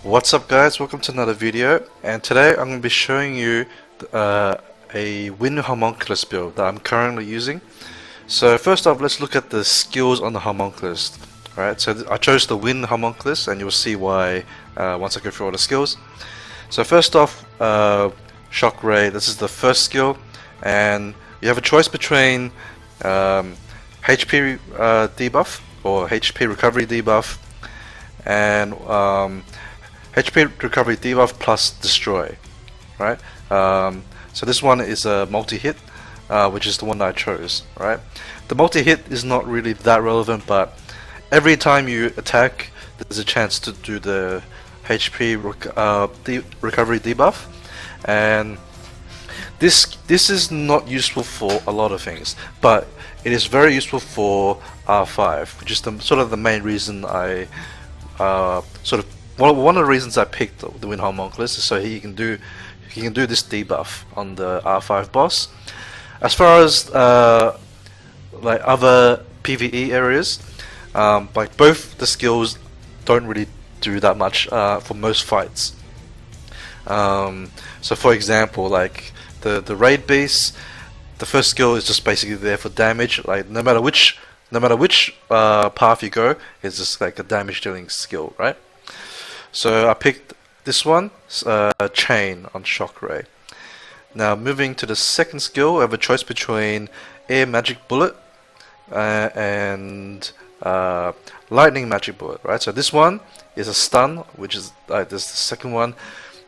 What's up guys, welcome to another video, and today I'm going to be showing you a Win Homunculus build that I'm currently using. So first off, let's look at the skills on the Homunculus. Alright, so I chose the Win Homunculus and you'll see why once I go through all the skills. So first off, Shock Ray, this is the first skill, and you have a choice between HP debuff or HP recovery debuff and HP recovery debuff plus destroy, right? So this one is a multi-hit, which is the one that I chose, right? The multi-hit is not really that relevant, but every time you attack, there's a chance to do the HP recovery debuff, and this is not useful for a lot of things, but it is very useful for R5, which is sort of the main reason I one of the reasons I picked the Win Homunculus is so he can do this debuff on the R5 boss. As far as like other PvE areas, like both the skills don't really do that much for most fights. So for example, like the raid beast, the first skill is just basically there for damage. Like no matter which path you go, it's just like a damage dealing skill, right? So I picked this one, Chain on Shock Ray. Now moving to the second skill, I have a choice between Air Magic Bullet and Lightning Magic Bullet, right? So this one is a stun, which is this is the second one.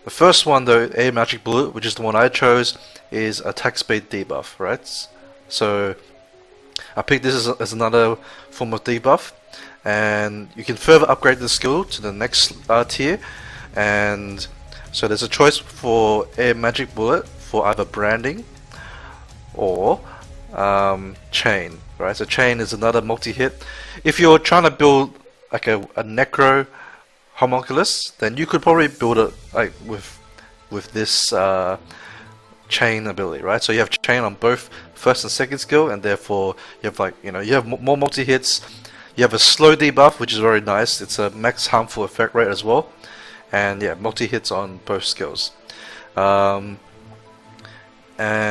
The first one though, Air Magic Bullet, which is the one I chose, is attack speed debuff, right? So I picked this as another form of debuff, and you can further upgrade the skill to the next tier. And so there's a choice for Air Magic Bullet for either branding or Chain, right? So Chain is another multi-hit. If you're trying to build like a Necro Homunculus, then you could probably build it like with this Chain ability, right? So you have Chain on both first and second skill, and therefore you have you have more multi-hits. You have a slow debuff, which is very nice. It's a max harmful effect rate as well, and yeah, multi-hits on both skills. But I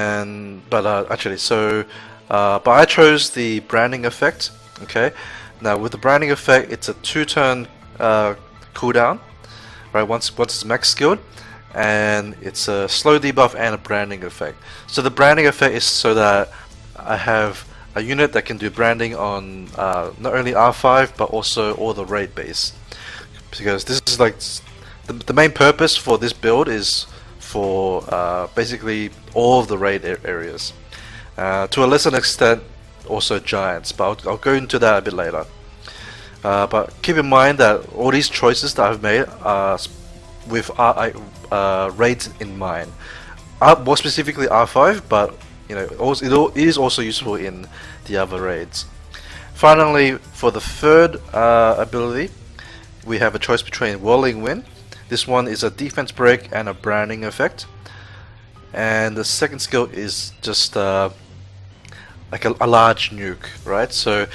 chose the branding effect. Okay, now with the branding effect, it's a 2-turn cooldown, right? Once it's max skilled, and it's a slow debuff and a branding effect. So the branding effect is so that I have a unit that can do branding on not only R5 but also all the raid base, because this is like the main purpose for this build is for basically all of the raid areas, to a lesser extent also giants, but I'll go into that a bit later. But keep in mind that all these choices that I've made are with raids in mind, more specifically R5, but it is also useful in the other raids. Finally, for the third ability, we have a choice between Whirling Wind. This one is a defense break and a branding effect, and the second skill is just like a large nuke, right? So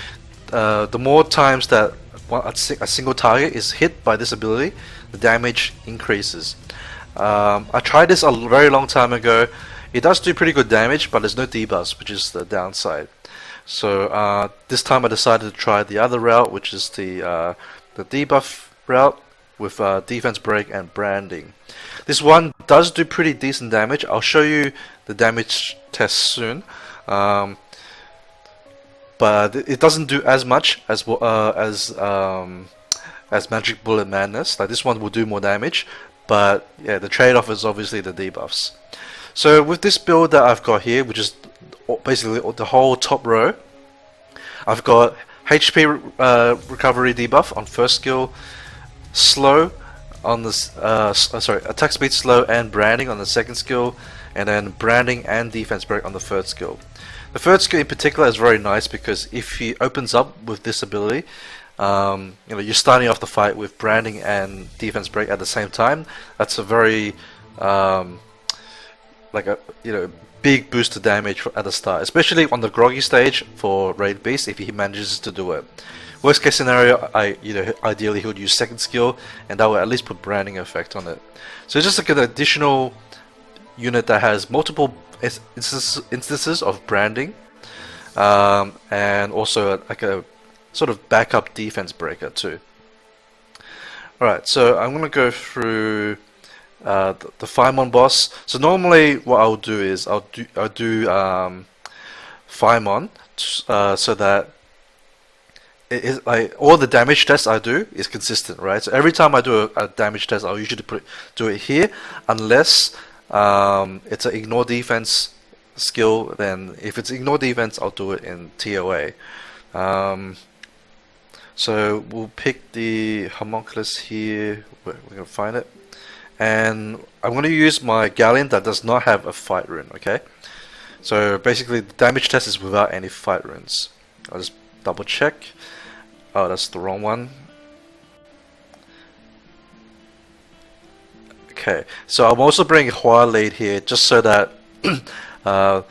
the more times that a single target is hit by this ability, the damage increases. I tried this a very long time ago. It does do pretty good damage, but there's no debuffs, which is the downside. So this time I decided to try the other route, which is the debuff route with defense break and branding. This one does do pretty decent damage. I'll show you the damage test soon, but it doesn't do as much as Magic Bullet Madness. Like this one will do more damage, but yeah, the trade-off is obviously the debuffs. So with this build that I've got here, which is basically the whole top row, I've got HP recovery debuff on first skill, slow on the attack speed slow and branding on the second skill, and then branding and defense break on the third skill. The third skill in particular is very nice because if he opens up with this ability, you're starting off the fight with branding and defense break at the same time. That's a very big boost to damage at the start, especially on the groggy stage for raid beast if he manages to do it. Worst case scenario, ideally he would use second skill, and that would at least put branding effect on it. So it's just like an additional unit that has multiple instances of branding, and also like a sort of backup defense breaker too. Alright, so I'm gonna go through the Phaimon boss. So normally what I'll do is I'll do Phaimon so that it is like all the damage tests I do is consistent, right? So every time I do a damage test, I'll usually do it here, unless it's an ignore defense skill. Then if it's ignore defense, I'll do it in TOA. So we'll pick the Homunculus here. We're gonna find it, and I'm gonna use my Galleon that does not have a fight rune. Okay, so basically the damage test is without any fight runes. I'll just double check. Oh, that's the wrong one. Okay, so I'm also bringing Hua Lead here just so that I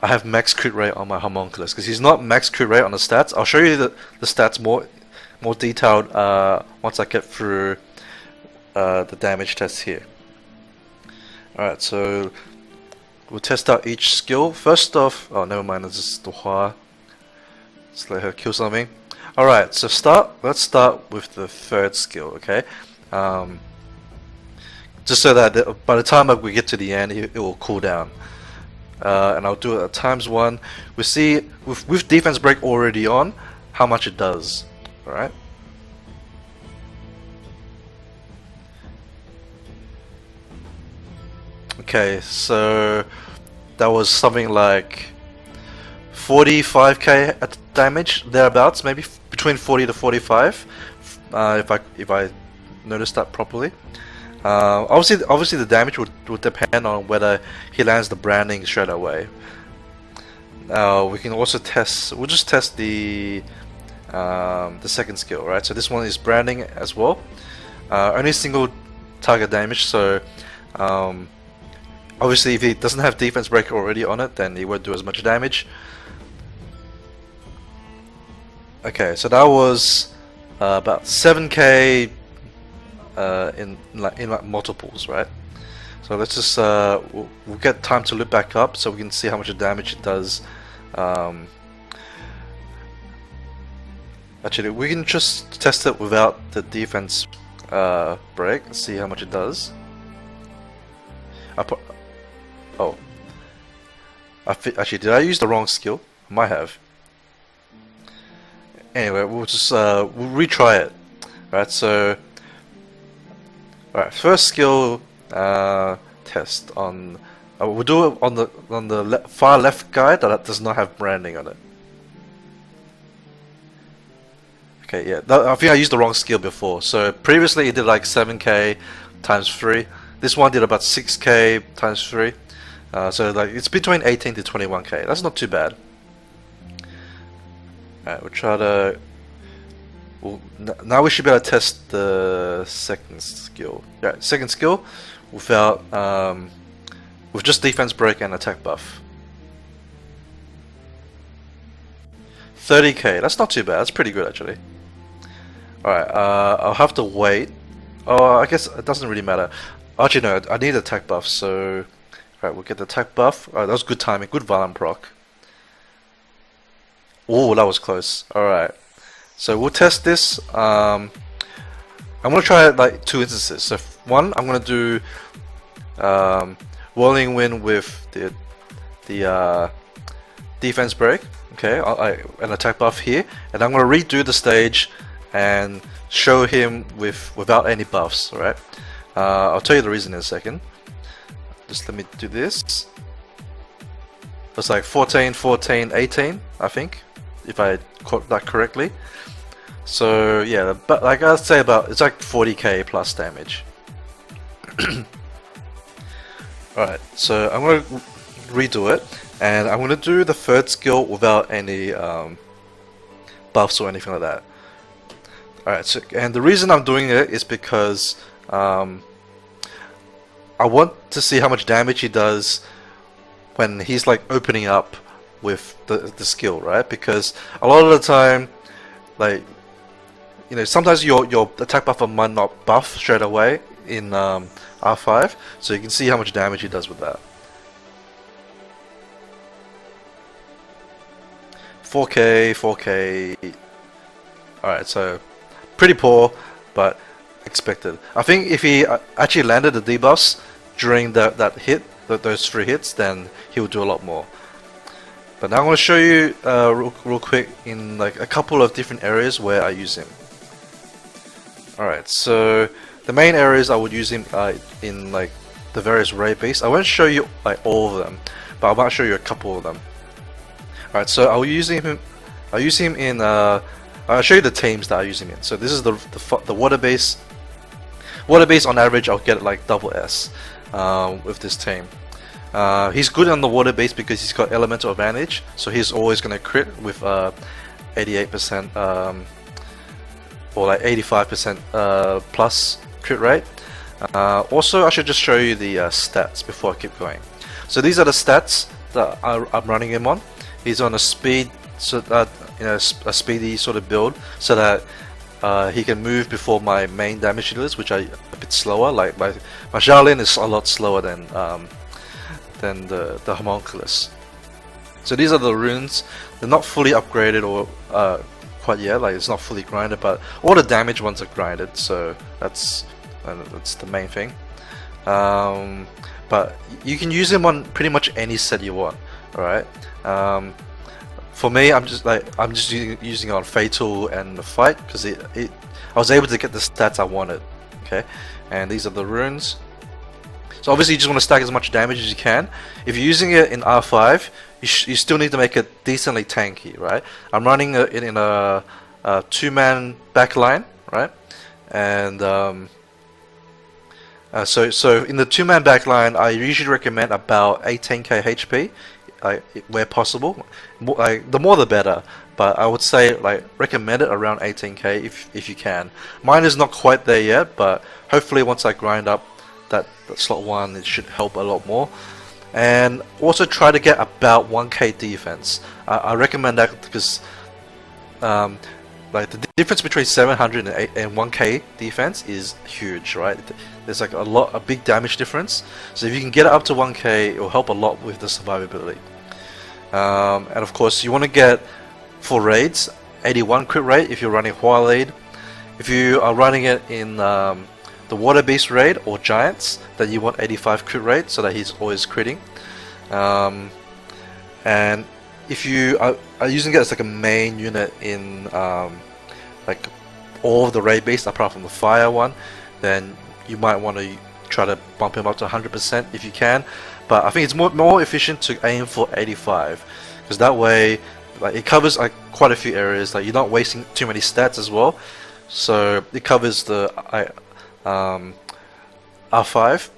have max crit rate on my Homunculus, because he's not max crit rate on the stats. I'll show you the stats more detailed once I get through the damage test here. Alright, so we'll test out each skill. First off, oh never mind, this is the Hua. Let's let her kill something. Alright, so let's start with the third skill, okay? Just so that by the time we get to the end, it will cool down. And I'll do it at ×1. We see with defense break already on how much it does. Alright. Okay, so that was something like 45k at damage, thereabouts, maybe between 40 to 45, if I noticed that properly. Obviously the damage would depend on whether he lands the branding straight away. We can also test. We'll just test the second skill, right? So this one is branding as well. Only single target damage. So obviously, if he doesn't have defense breaker already on it, then he won't do as much damage. Okay, so that was about 7k. In multiples, right? So let's just we'll get time to loop back up so we can see how much damage it does. Actually, we can just test it without the defense break and see how much it does. Actually, did I use the wrong skill? I might have. Anyway, we'll just we'll retry it. Right, so alright, first skill test on. We'll do it on the far left guy that does not have branding on it. Okay, yeah, I think I used the wrong skill before. So previously it did like 7k times 3. This one did about 6k times 3. So like it's between 18 to 21k. That's not too bad. Alright, we'll try to. Now we should be able to test the second skill. Yeah, second skill without with just defense break and attack buff. 30k. That's not too bad. That's pretty good actually. Alright, I'll have to wait. Oh, I guess it doesn't really matter. Actually, no, I need attack buff. So, alright, we'll get the attack buff. Alright, that was good timing. Good Valen proc. Oh, that was close. Alright. So we'll test this. I'm gonna try like 2 instances. So one, I'm gonna do Whirling Wind with the defense break. Okay, an attack buff here, and I'm gonna redo the stage and show him without any buffs. All right. I'll tell you the reason in a second. Just let me do this. It's like 14, 14, 18, I think, if I caught that correctly. So yeah, but like I'd say it's like 40k plus damage. Alright, so I'm gonna redo it, and I'm gonna do the third skill without any buffs or anything like that. Alright, so and the reason I'm doing it is because I want to see how much damage he does when he's like opening up with the skill, right? Because a lot of the time, like you know, sometimes your attack buffer might not buff straight away in R5, so you can see how much damage he does with that. 4K, 4K. Alright, so pretty poor, but expected. I think if he actually landed the debuffs during that hit, those 3 hits, then he would do a lot more. But now I'm going to show you real quick in like a couple of different areas where I use him. Alright, so the main areas I would use him in like the various raid beasts. I won't show you like all of them, but I might show you a couple of them. Alright, so I'll use him in I'll show you the teams that I use him in. So this is the water base. Water base on average I'll get like double S with this team. He's good on the water base because he's got elemental advantage, so he's always gonna crit with 88% or like 85% plus crit rate. Also, I should just show you the stats before I keep going. So these are the stats that I'm running him on. He's on a speed, so that a speedy sort of build, so that he can move before my main damage dealers, which are a bit slower. Like my Shaolin is a lot slower than the Homunculus. So these are the runes. They're not fully upgraded or quite yet. Like it's not fully grinded, but all the damage ones are grinded. So that's the main thing. But you can use him on pretty much any set you want. Alright. For me, I'm just using it on Fatal and the Fight because I was able to get the stats I wanted. Okay, and these are the runes. So obviously you just want to stack as much damage as you can. If you're using it in R5, you still need to make it decently tanky, right? I'm running it in a 2-man backline, right? And so in the 2-man backline, I usually recommend about 18k HP. Where possible, the more the better, but I would say like recommend it around 18k if you can. Mine is not quite there yet, but hopefully once I grind up that slot 1, it should help a lot more. And also try to get about 1k defense. I recommend that because like the difference between 700 and 1k defense is huge, right? There's like a big damage difference. So if you can get it up to 1k, it will help a lot with the survivability. And of course, you want to get for raids 81 crit rate if you're running Hua lead. If you are running it in the water beast raid or giants, then you want 85 crit rate so that he's always critting. And if you are using it as like a main unit in like all of the raid beasts apart from the fire one, then you might want to try to bump him up to 100% if you can. But I think it's more efficient to aim for 85 because that way like it covers like quite a few areas. Like you're not wasting too many stats as well. So it covers the R5.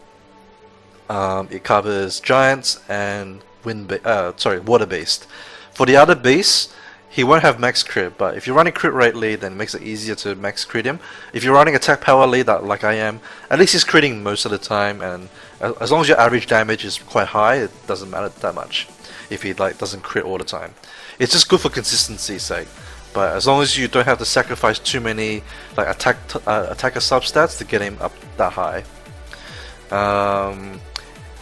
It covers giants and water based. For the other beasts, he won't have max crit, but if you're running crit rate lead, then it makes it easier to max crit him. If you're running attack power lead, like I am, at least he's critting most of the time, and as long as your average damage is quite high, it doesn't matter that much if he like doesn't crit all the time. It's just good for consistency's sake. But as long as you don't have to sacrifice too many like attacker substats to get him up that high.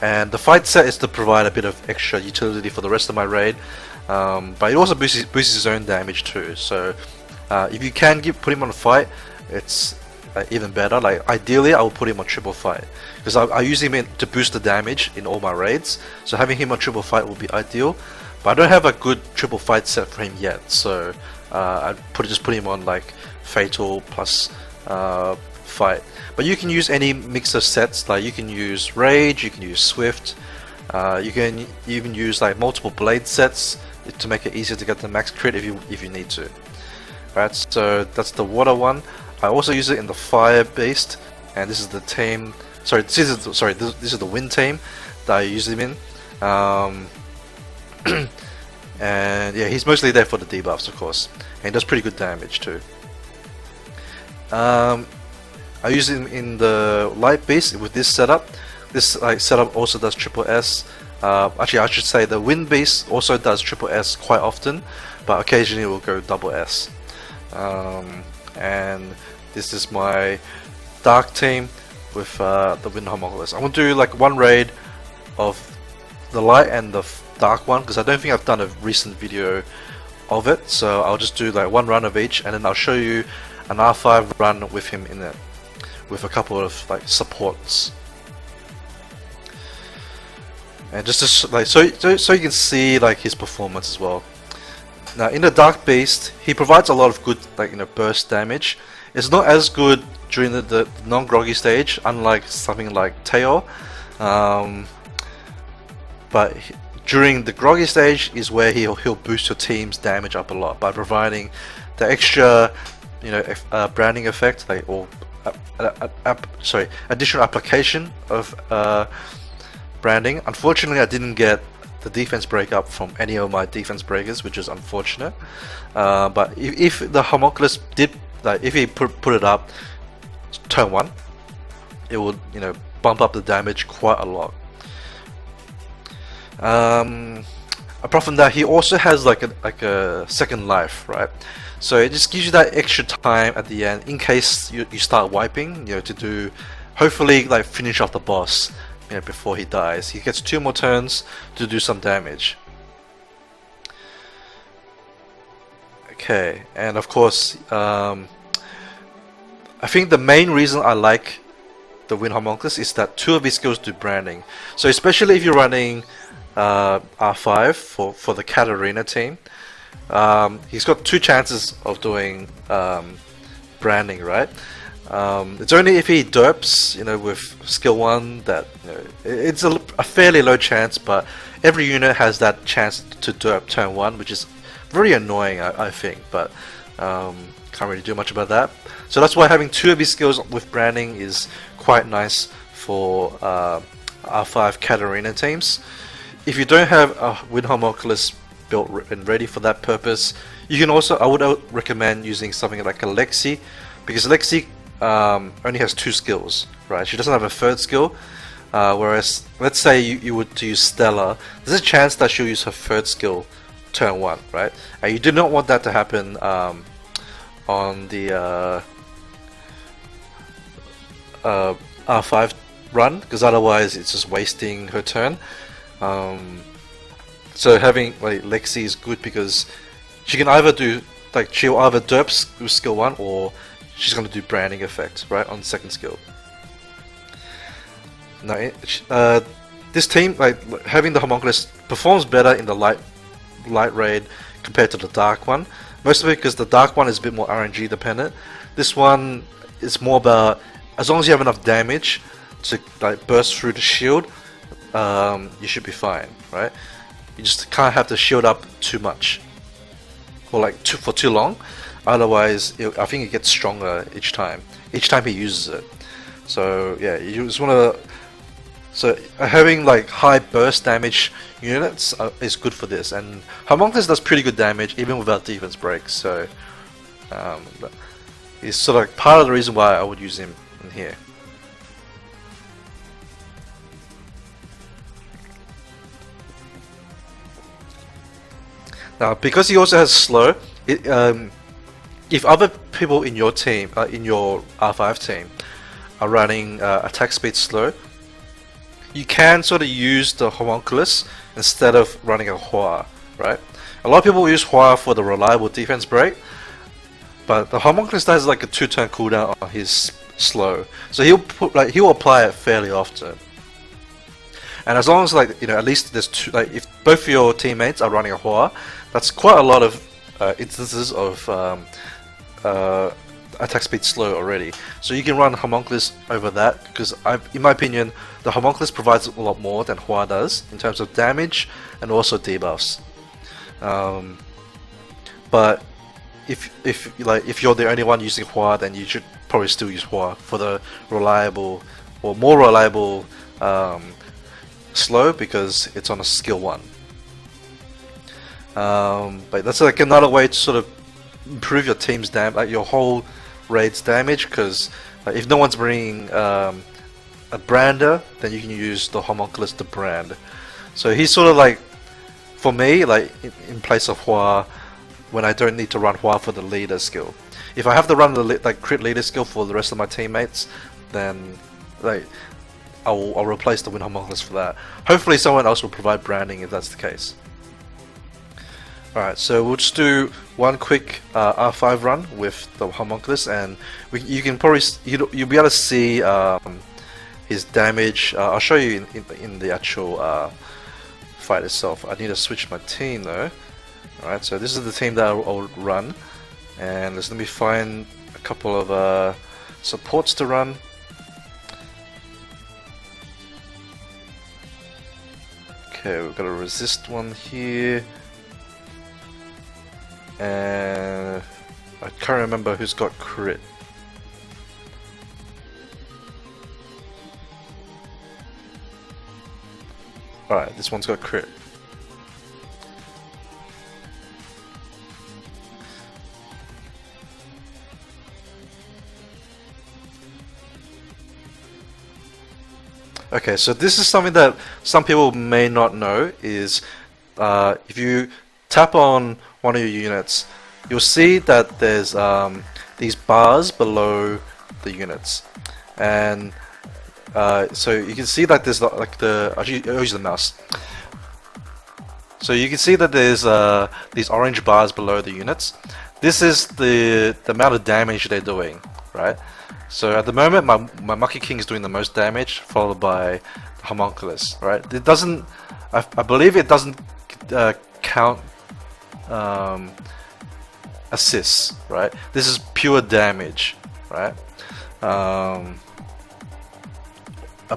And the fight set is to provide a bit of extra utility for the rest of my raid. But it also boosts his own damage too. So if you can put him on a fight, it's even better. Like ideally, I would put him on triple fight because I use him to boost the damage in all my raids. So having him on triple fight would be ideal. But I don't have a good triple fight set for him yet. So I'd just put him on like fatal plus fight. But you can use any mix of sets. Like you can use rage, you can use swift, you can even use like multiple blade sets to make it easier to get the max crit if you need to. Right, so that's the water one. I also use it in the fire based, and this is the team. This is the wind team that I use him in. And yeah, he's mostly there for the debuffs, of course, and he does pretty good damage too. I use him in the light beast with this setup. This setup also does triple S. Actually, I should say the wind beast also does triple S quite often, but occasionally it will go double S. and this is my dark team with the Wind Homunculus. I'm gonna do like one raid of the light and the dark one because I don't think I've done a recent video of it, so I'll just do like one run of each, and then I'll show you an R5 run with him in it with a couple of like supports, and just to, like so you can see like his performance as well. Now in the Dark Beast, he provides a lot of good like burst damage. It's not as good during the non-groggy stage, unlike something like Tail, but during the groggy stage is where he'll boost your team's damage up a lot by providing the extra branding effect, like or additional application of branding. Unfortunately, I didn't get the defense break up from any of my defense breakers, which is unfortunate. But if the Homunculus did, like, if he put it up turn 1, it would bump up the damage quite a lot. Apart from that, he also has like a second life, right? So it just gives you that extra time at the end in case you start wiping, to do, hopefully like finish off the boss, before he dies. He gets 2 more turns to do some damage. Okay, and of course, I think the main reason I like the Wind Homunculus is that 2 of his skills do branding. So especially if you're running R5 for the Katarina team, he's got 2 chances of doing branding, right? It's only if he derps, with skill 1 that it's a fairly low chance, but every unit has that chance to derp turn 1, which is very annoying, I think, but can't really do much about that. So that's why having 2 of his skills with branding is quite nice for R5 Katarina teams. If you don't have a Wind Homunculus built and ready for that purpose, you can also, I would recommend using something like a Lexi, because Lexi only has 2 skills, right? She doesn't have a 3rd skill, whereas let's say you would to use Stella, there's a chance that she'll use her 3rd skill turn 1, right? And you do not want that to happen on the R5 run, because otherwise it's just wasting her turn. So having like Lexi is good because she can either do, like, she'll either derp with skill 1 or she's going to do branding effect, right, on 2nd skill. Now this team, like, having the Homunculus performs better in the light raid compared to the dark one, mostly because the dark one is a bit more RNG dependent. This one is more about, as long as you have enough damage to like burst through the shield, you should be fine, right? You just can't have the shield up too much, or like for too long. Otherwise, I think it gets stronger each time he uses it. So yeah, you just want to. So having like high burst damage units is good for this, and Homunculus does pretty good damage even without defense breaks. So it's sort of like part of the reason why I would use him in here. Now, because he also has slow, if other people in your team, in your R5 team, are running attack speed slow, you can sort of use the Homunculus instead of running a Hua, right? A lot of people use Hua for the reliable defense break, but the Homunculus has like a 2-turn cooldown on his slow, so he'll apply it fairly often. And as long as at least there's 2, like if both of your teammates are running a Hua, that's quite a lot of instances of attack speed slow already. So you can run Homunculus over that, because in my opinion, the Homunculus provides a lot more than Hua does in terms of damage and also debuffs. But if you're the only one using Hua, then you should probably still use Hua for the reliable or more reliable slow, because it's on a skill 1. But that's like another way to sort of improve your team's your whole raid's damage, because if no one's bringing a brander, then you can use the Homunculus to brand. So he's sort of like, for me, like in place of Hua, when I don't need to run Hua for the leader skill. if I have to run the like crit leader skill for the rest of my teammates, then like I'll replace the Wind Homunculus for that. Hopefully someone else will provide branding if that's the case. Alright, so we'll just do one quick R5 run with the Homunculus, and you can probably you'll be able to see his damage. I'll show you in the actual fight itself. I need to switch my team though. Alright, so this is the team that I'll run, and let me find a couple of supports to run. Okay, we've got a resist one here, and I can't remember who's got crit. Alright, this one's got crit. Okay, so this is something that some people may not know, is if you tap on one of your units, you'll see that there's these bars below the units, and so you can see that there's like I'll use the mouse. So you can see that there's these orange bars below the units. This is the amount of damage they're doing, right? So at the moment, my Monkey King is doing the most damage, followed by the Homunculus, right? It doesn't, I believe it doesn't count assists, right? This is pure damage, right? I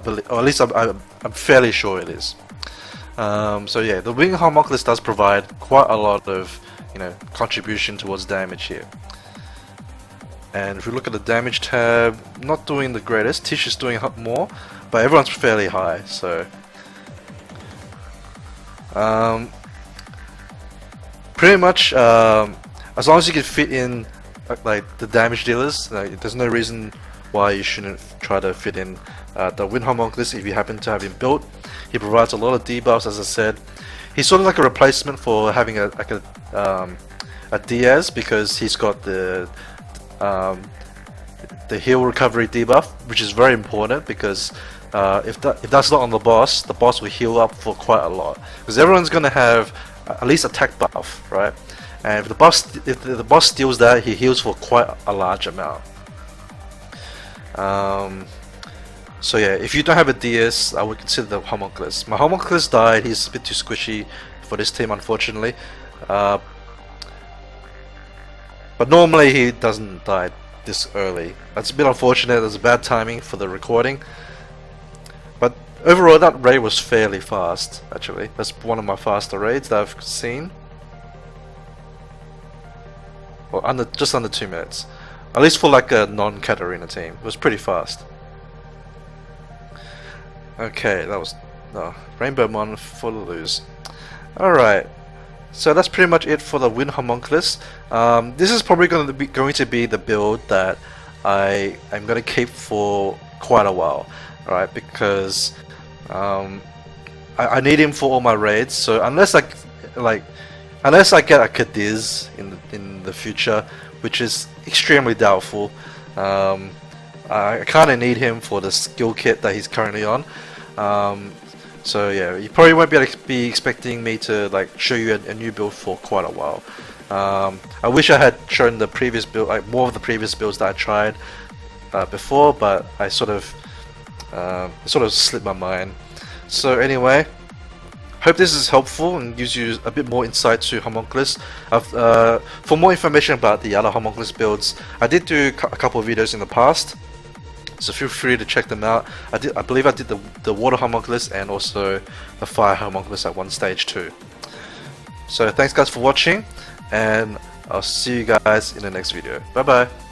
believe, or at least I'm fairly sure it is. So yeah, the Wing Homunculus does provide quite a lot of, contribution towards damage here. And if we look at the damage tab, not doing the greatest. Tish is doing more, but everyone's fairly high, so pretty much as long as you can fit in like the damage dealers, there's no reason why you shouldn't try to fit in the Wind Homunculus if you happen to have him built. He provides a lot of debuffs, as I said. He's sort of like a replacement for having a Diaz, because he's got the heal recovery debuff, which is very important, because if that's not on the boss will heal up for quite a lot, because everyone's going to have at least attack buff, right? And if the boss steals that, he heals for quite a large amount. So yeah, if you don't have a DS, I would consider the Homunculus. My Homunculus died. He's a bit too squishy for this team, unfortunately. But normally he doesn't die this early. That's a bit unfortunate. There's bad timing for the recording. But overall, that raid was fairly fast, actually. That's one of my faster raids that I've seen. Well, just under 2 minutes. At least for like a non-Katarina team. It was pretty fast. Okay, that was Rainbow Mon for the lose. Alright. So that's pretty much it for the Wind Homunculus. This is probably going to be the build that I'm going to keep for quite a while, right? Because I need him for all my raids. So unless I get a Cadiz in the future, which is extremely doubtful, I kind of need him for the skill kit that he's currently on. So yeah, you probably won't be expecting me to show you a new build for quite a while. I wish I had shown the previous build, more of the previous builds that I tried before, but I sort of slipped my mind. So anyway, hope this is helpful and gives you a bit more insight to Homunculus. For more information about the other Homunculus builds, I did do a couple of videos in the past, so feel free to check them out. I believe I did the Water Homunculus and also the Fire Homunculus at one stage too. So thanks guys for watching, and I'll see you guys in the next video. Bye bye.